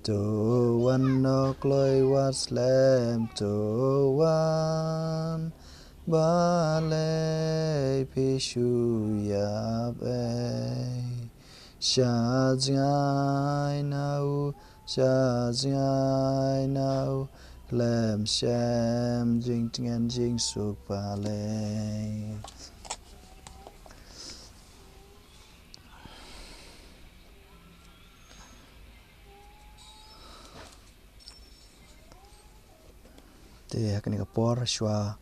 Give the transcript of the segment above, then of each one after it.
to one no kloi was lam to one bale pishu yabe shazai now lam sham jing tingen jing suk pale. Te akan kapor shwa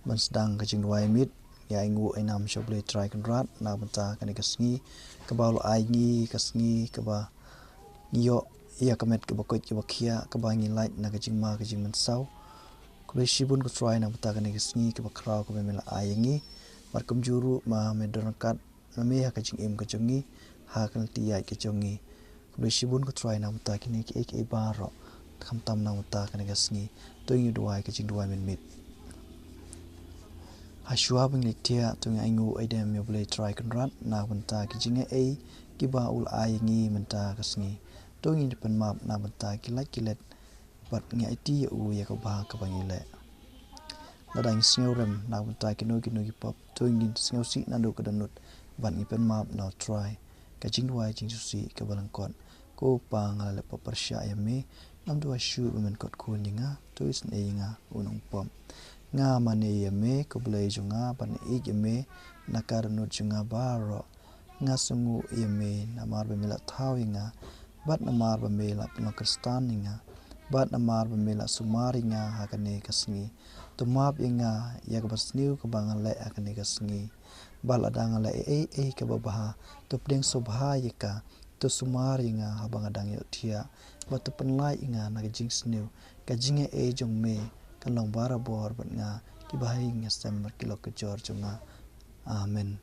ban sedang ke jingduwai miet ya ingu ainam shoble try kan rat na benta kan kasngi ke balu ai ngi kasngi ke ba ngiyo ia kamet ke bakoi ke bakia ke bangi light na ke jingma ke jingman sau ke shibun ke try na benta kan kasngi ke bakrau ke memela ai ngi mar kum juru ma medonkat na me ka jing im ke jongi ha kan ti ai ke jongi ke shibun ke try na benta kini ke baroh kham tam na benta kan kasngi to jingduwai ke jingduwai men mit Hashua bengletia tu ngai aidem yo boleh try kan rat na benta ki jinga ki ba ul ai ngi menta kasngi tu ngi depan map na benta ki kilet bat ngai ti u ya ka ba ka bangile la dang sneu rem na benta ki no ki pop tu ngi sneu si na do ka danut bat ngi pen map na try ka jingduai jing susi ka balangkon ko pa ngale pa persya ya me nam do shu men kot ko ninga tu is nga unong pom nga mane yame ko blai junga pan ik yame nakar no junga baroh nga sungu yame namar be mela thau nga bat namar be mela pno kristan nga bat namar be mela sumari nga hakane kasngi to map nga yak basniu ko bangale hakane kasngi baladang la ka babaha to pdeng sobha yaka to sumari nga habang adang yo thia bat to penlai nga na jing sniu ka jinge jong me kan long bara bor bat nga ki bahai nga sem kilo ke jor junga amen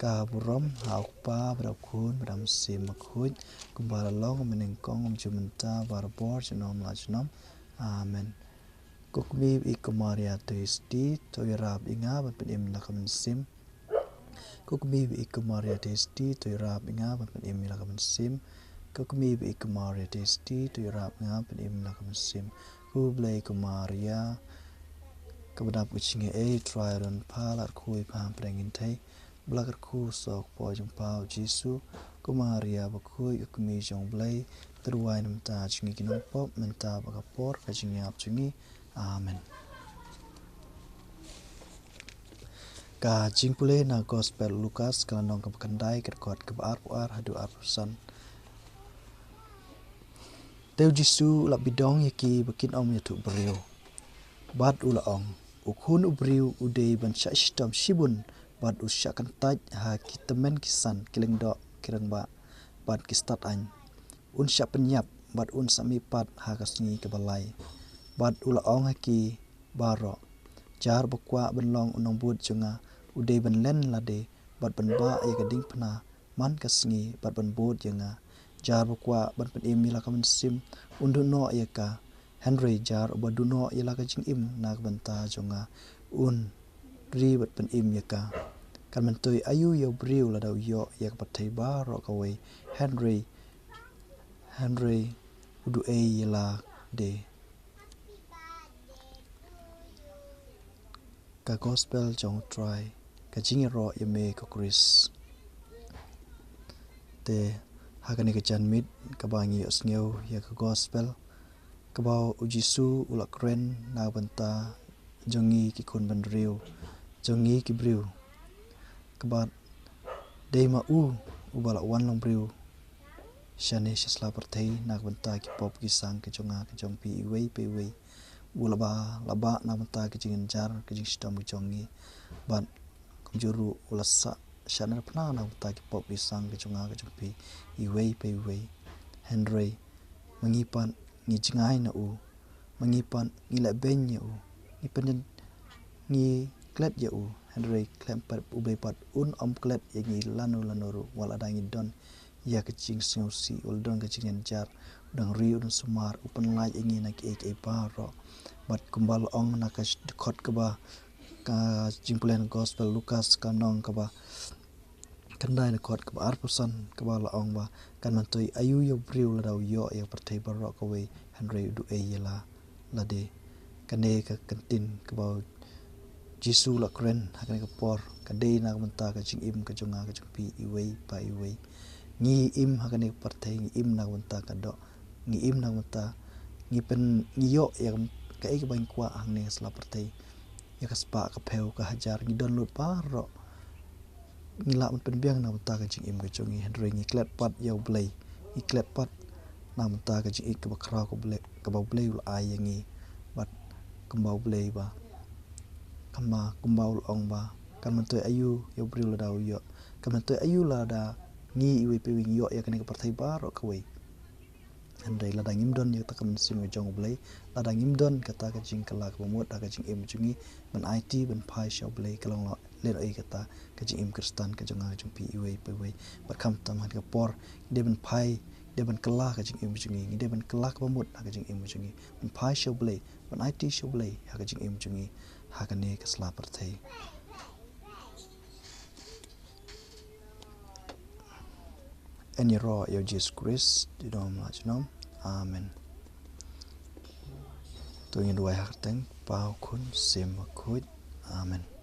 ka burom hauk pa bra khun bram sim khut kumbara long meneng kong jumenta bar bor junom la junom amen kokmi ikomaria to isti to yarab inga bat penim la kam sim kokmi ikomaria to isti to yarab inga bat penim la kam sim kokmi ikomaria to isti to yarab inga penim la kam sim ku blai kumaria kabadap kuchinge tryon palar kui pam prengin thai blakar khu sok po jong pau jisu kumaria bakui kumi jong blai terwai nam ta chingi kinong pop menta bakapor ka chingi ap chingi amen ka jingpule na gospel Lukas kalanong ka kandai kerkot ka ar hadu arsan Teu Jisu la bidong yaki bakin om yatu briew bad ulaong ukhun briew udei ban shashtam shibun bad usyakan taj ha kitamen kisan kilengdo kirangba bad kistat an un syapenyap bad un samipat ha kasngi kebalai bad ulaong haki baroh jar bakwa benlong unong bud junga udei ban len lade bad ban ba ya gading pna man kasngi bad ban bud junga jar bakwa ban pen im la kamen sim unduno yaka hynrei jar obaduno yala ka jing im nak banta jonga un ri bat pen im yaka kan mentoi ayu yo briew la dau yo yak pyrthei baroh kawei hynrei udu yala de ka gospel jong try ka jingero yame ko Chris te hakane ke janmit ka bangi osngeu ya ka gospel ka bau ujisu ulak kren na banta jongi ki kun ban riu jongi ki briew ka bat deima ubala wan long briew shane shisla pyrthei na banta ki pop ki sang ke jonga ke jong pi wei pe wei ulaba laba na banta ke jingin jar ke jing stam jongi bat juru ulasa shanar pna na banta ki pop ki sang ke jonga ke jong pi iwei pe wei hynrei mengipan ngi jingai na mengipan ngi la ben ya ngi penen ngi klet ya hynrei klempat ubepat un om klet ya ngi lanu wala dangi don ya kecing si ul don kecing jar dang riu dan sumar upen lai ngi na ki baroh bat kumbal ong na ka khot ka ba ka jingpulen gospel Lukas kanong ka ba Kandai na kot ke arpusan ke bala ong ba kan myntoi ayu yo briew la dau yo ya pyrthei baroh kawei hynrei du yela lade kane ke kentin ke bau Jisu la kren hakane ke por kade na menta ke jing im ke jonga ke jengpi iwei pa iwei ngi im hakane pyrthei ngi im na menta ke do ngi im na menta ngi pen ngi yo ya ke ke bang kwa hangne sela pyrthei ya ke spa ke peu ke hajar ngi download baroh ngila un pen biang na menta ke jing im ke jongi hynrei ngi klet pat ya blai ngi klet pat na menta ke jing ke bakra ko blai ke bau blai ul ai ngi bat kembau blai ba kama kumbau ong ba kan myntoi ayu yo briew la dau yo kan myntoi ayu la da ngi iwi pe wing yo ya kan ke pyrthei baroh kawei hynrei la da ngimdon yo ta kam sim jong blai la da ngimdon kata ke jing kala ke mot da ke jing im jungi ban IT ban pai show blai kalong lo le ai kata ke jing im kristan ke jonga jong pi iwi pe wei ba kam tam han ke por de ban pai de ban kala ke jing im jungi de ban kala ke mot da ke jing im jungi ban pai show blai ban IT show blai ha ke jing im jungi hakane ke sela pyrthei any raw yo Jesus Christ di nom la chinom amen tôi nhìn đuôi hạt tánh bao khôn xem mà khối amen